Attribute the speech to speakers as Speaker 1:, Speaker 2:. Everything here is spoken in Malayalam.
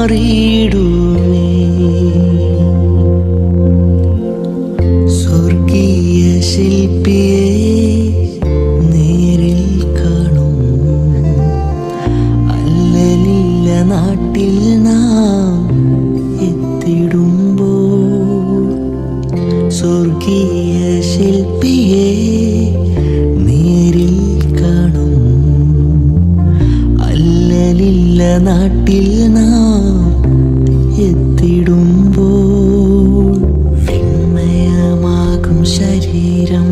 Speaker 1: മാറിയിടുമേ. സ്വർഗീയ ശില്പിയെ നേരിൽ കാണും അല്ലലില്ല നാട്ടിൽ നാം എത്തിടുമ്പോൾ. സ്വർഗീയ ശില്പിയെ നേരിൽ കാണും അല്ലലില്ല നാട്ടിൽ നാം എത്തിടുമ്പോൾ. വിണ്മയമാകും ശരീരം